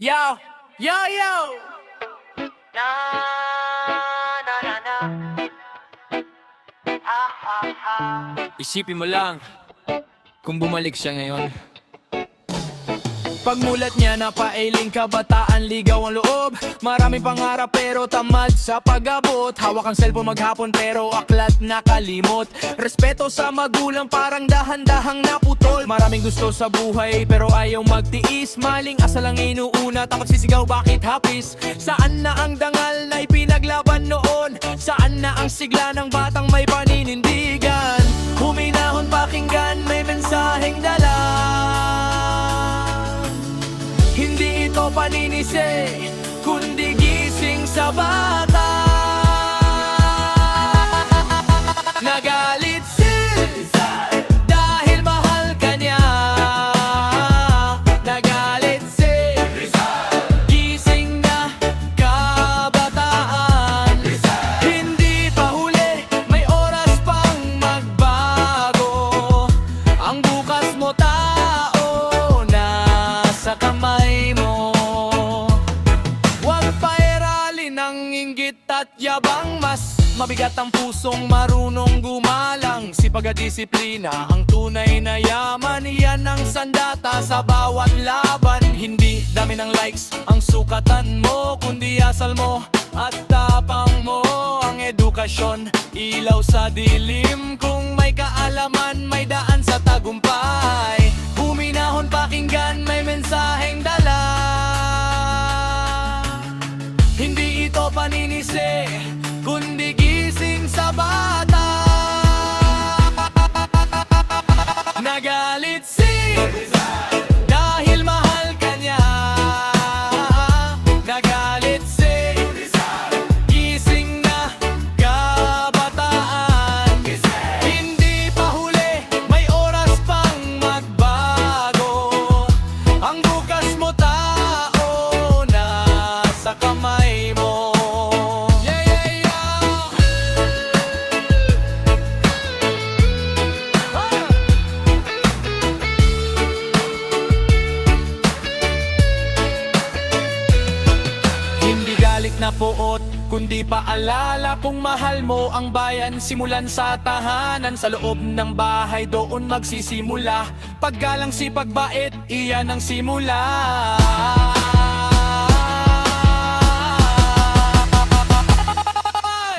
Yo, yo, yo. Na na na na. Ha ha ha. Isipin mo lang kung bumalik siya ngayon. Pagmulat niya napailing kabataan, ligaw ang loob. Maraming pangarap pero tamad sa pag-abot. Hawak ang cellphone maghapon pero aklat nakalimot. Respeto sa magulang parang dahan-dahang naputol. Maraming gusto sa buhay pero ayaw magtiis. Maling asal ang inuuna tapos sisigaw bakit hapis. Saan na ang dangal na ipinaglaban noon? Saan na ang sigla ng batang may paninindigan? Huminahon pakinggan may mensaheng dala. Hindi ito paninisi, kundi gising sa bata. Nagalit si Rizal dahil mahal ka niya. Nagalit si Rizal, gising na kabataan. Rizal, hindi pa huli, may oras pang magbago. Ang bukas mo tao, nasa kamay mo. Huwag pairalin ang inggit at yabang. Mas mabigat ang pusong marunong gumalang. Sipag at disiplina ang tunay na yaman. Yan ang sandata sa bawat laban. Hindi dami ng likes ang sukatan mo, kundi asal mo at tapang mo. Ang edukasyon, ilaw sa dilim. Kung may kaalaman, may daan sa tagumpay. Huminahon pakinggan, may mensaheng dala. Hindi ito paninisi, kundi gising sa bata. Nagalit si Rizal dahil mahal ka niya. Nagalit si Rizal, gising na kabataan. Hindi pa huli, may oras pang magbago. Ang bukas mo tao, nasa kamay mo. Hindi galit na puot, kundi paalala. Kung mahal mo ang bayan, simulan sa tahanan. Sa loob ng bahay, doon magsisimula. Paggalang sipag bait, iyan ang simula.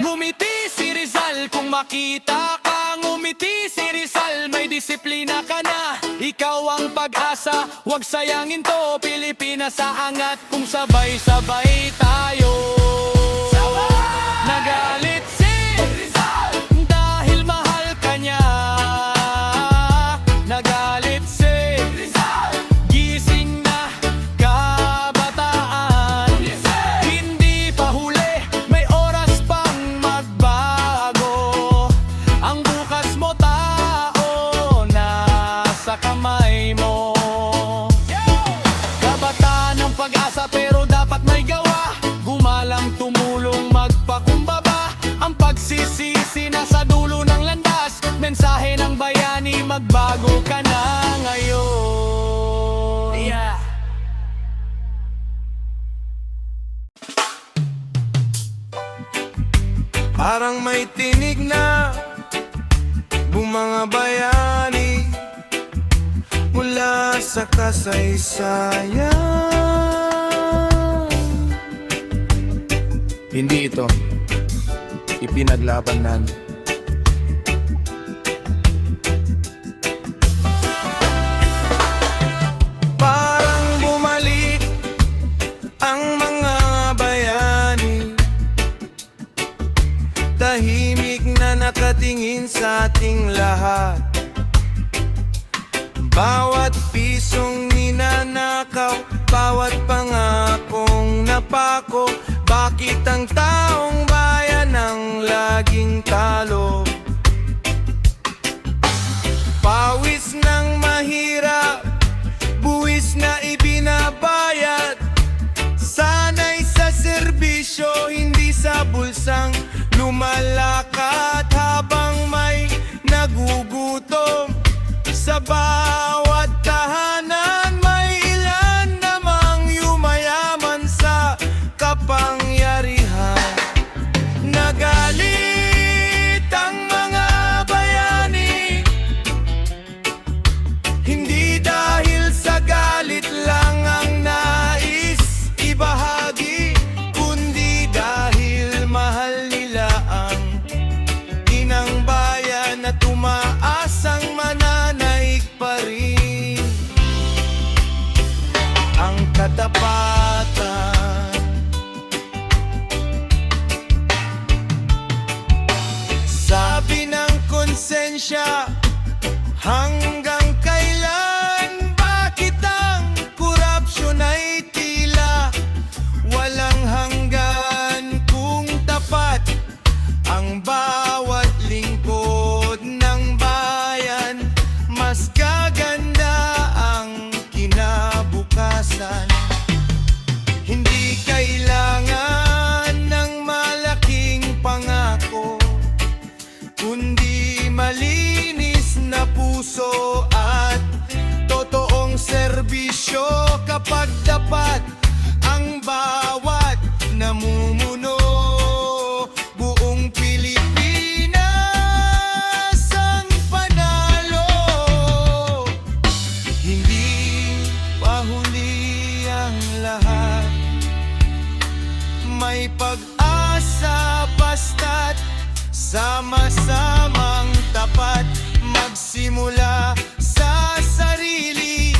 Ngumiti si Rizal kung makita ka. Ngumiti si Rizal, may disiplina ka na. Ikaw ang pag-asa, huwag sayangin to. Pilipinas sa angat kung sabay-sabay tayo. Nagalit si Rizal dahil mahal ka niya. Nagalit si Rizal, gising na kabataan. Hindi pa huli, may oras pang magbago. Ang bukas mo tao, nasa kamay mo. Kabataan ng pag-asa pero dapat may gawa. Gumalang, tumulong, magpakumbaba. Ang pagsisisi nasa dulo ng landas. Mensahe ng bayani, magbago ka na ngayon. Yeah. Parang may tinig na bumanga bayani mula sa kasaysayan. Hindi ito ipinaglabanan. Parang bumalik ang mga bayani, tahimik na nakatingin sa ating lahat. Bawat pisong ninanakaw, bawat pangakong napako. Bakit ang taong bayan ang laging talo? Pawis ng mahirap, buwis na ibinabayad. Sana'y sa serbisyo, hindi sa bulsang lumalakad. Habang may nagugutom sa bawat tahanan, may ilan namang yumaya. katapatan. Sabi ng konsensya, hanggang kailan? Bakit ang korupsyon ay tila walang hanggan? Kung tapat ang bawat lingkod ng bayan, mas gaganda ang kinabukasan. Hindi kailangan ng malaking pangako, kundi malinis na puso at totoong serbisyo. Kapag dapat ang bawat namumuno, buong Pilipinas ang panalo. Hindi pa huli ang lahat, may pag-asa basta't sama-samang tapat. Magsimula sa sarili,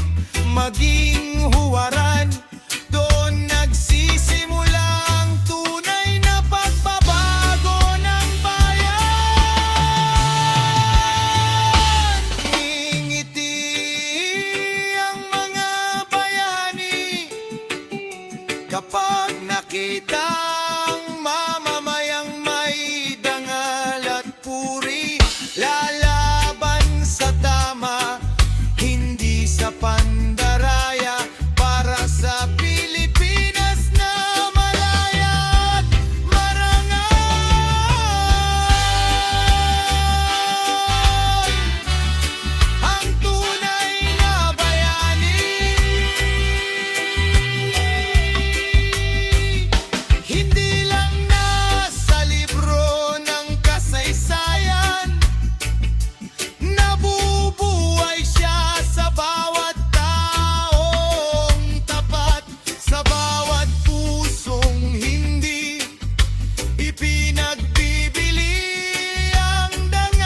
maging huwaran. Doon nagsisimula ang tunay na pagbabago ng bayan. Ngingiti ang mga bayani kapag nakita ang mamamayang may dangal at puri. Lalaban sa tama, hindi sa pandaraya, para sa Pilipinas na malaya at marangal. Ang tunay na bayani, hindi lang nasa libro ng kasaysayan, nabubuhay siya sa bawat taong tapat, sa bawat pusong hindi ipinagbibili ang dangal.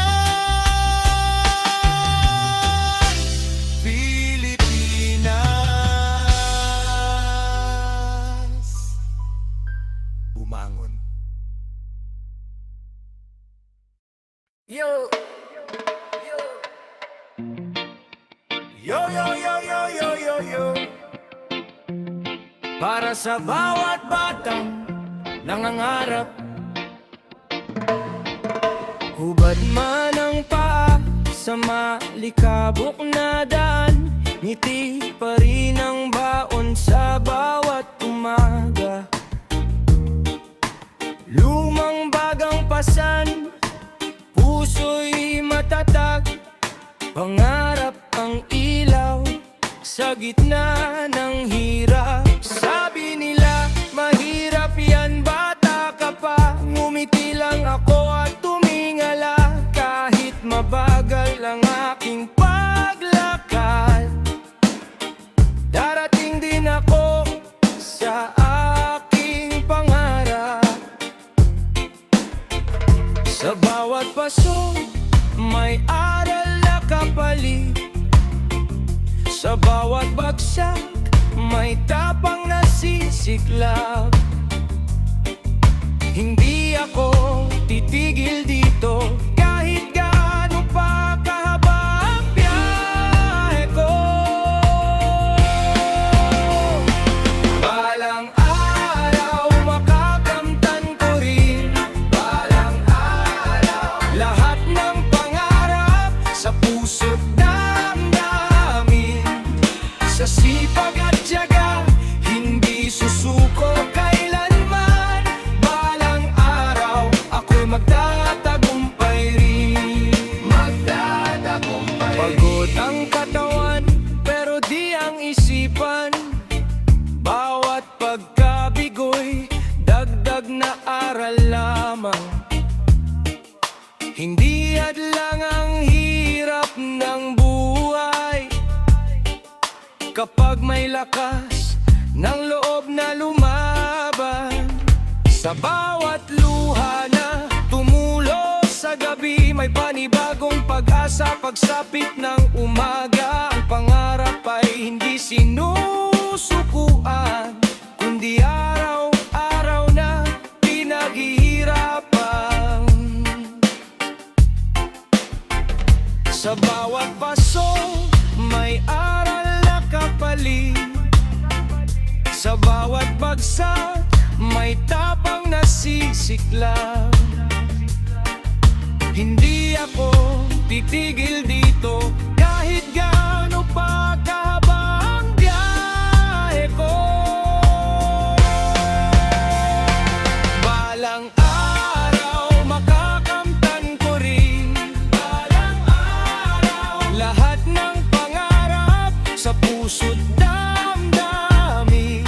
Pilipinas, bumangon. Yo! Yo, yo, yo, yo, yo, yo, yo. Para sa bawat batang nangangarap, hubad man ang paa sa malikabok na daan, ngiti pa rin ang baon sa bawat umaga. Lumang bagang pasan, puso'y matatag, pangarap ang ilaw sa gitna ng hirap. Sabi nila mahirap yan, bata ka pa, ngumiti lang ako at tumingala. Kahit mabagal ang aking paglakad, darating din ako sa aking pangarap. Sa bawat paso may aral na kapalit, sa bawat bagsak may tapang nasisiklab. Hindi ako titigil dito, kahit gaano pa kahaba ang biyahe ko. Balang araw makakamtan ko rin, balang araw lahat ng pangarap sa puso't damdamin. Sa sipag at tiyaga, hindi susuko kailanman. Balang araw, ako'y magtatagumpay rin. Pagod ang katawan, pero di ang isipan. Bawat pagkabigo'y dagdag na aral lamang. Hindi hadlang ang hirap ng buhay, kapag may lakas ng loob na lumaban. Sa bawat luha na tumulo sa gabi, may panibagong pag-asa. Pagsapit ng umaga, ang pangarap ay hindi sinusunod. kasukuan, kundi araw-araw na pinaghihirapan. Sa bawat paso, may aral na kapalit. Sa bawat bagsak, may tapang nasisiklang. Hindi ako titigil dito kahit gaano pa kahaba ang biyahe ko. Balang araw makakamtan ko rin, balang araw lahat ng pangarap sa puso't damdamin.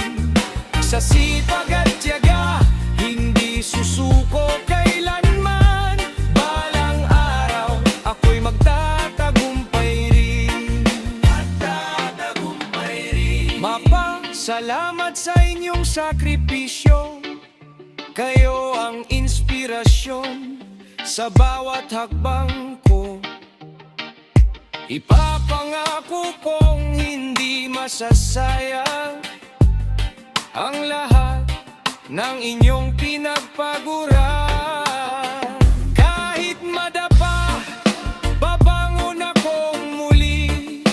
Sa sipag at tiyaga, hindi susuko kailanman. Balang araw, ako'y magtatagumpay rin. Magtatagumpay rin. Mapasalamat sa inyong sakripisyo. Kayo ang inspirasyon sa bawat hakbang ko. Ipapangako kong hindi masasayang ang lahat ng inyong pinagpaguran. Kahit madapa, babangon akong muli.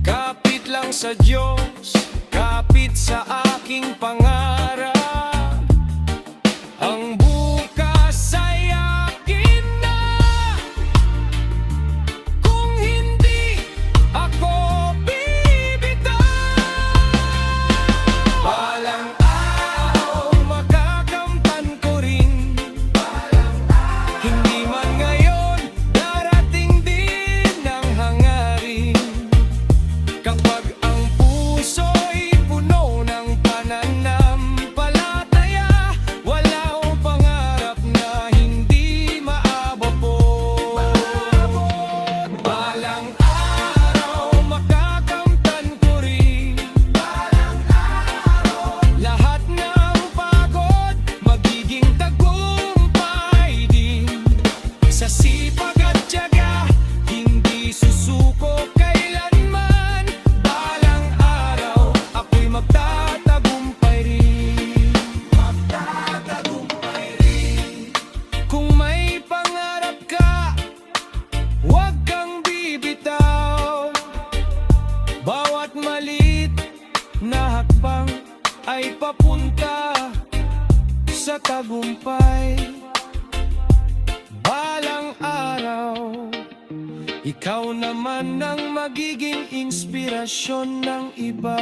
Kapit lang sa Diyos, kapit sa aking pangarap. Ang bukas ay akin na, kung hindi ako bibitaw. Balang araw makakamtan ko rin, hindi man ngayon darating din ang hangarin. Kapag ang puso'y puno ng pananampalataya, wala akong pangarap na hindi maabot. Balang araw makakamtan ko rin, lahat ng pagod magiging tagumpay din. Sa sipag at tiyaga, hindi susuko kailanman. Balang araw, ako'y magtatagumpay rin. Magtatagumpay rin. Kung may pangarap ka, huwag kang bibitaw. Bawat maliit na hakbang ay papunta sa tagumpay. Balang araw, ikaw naman ang magiging inspirasyon ng iba.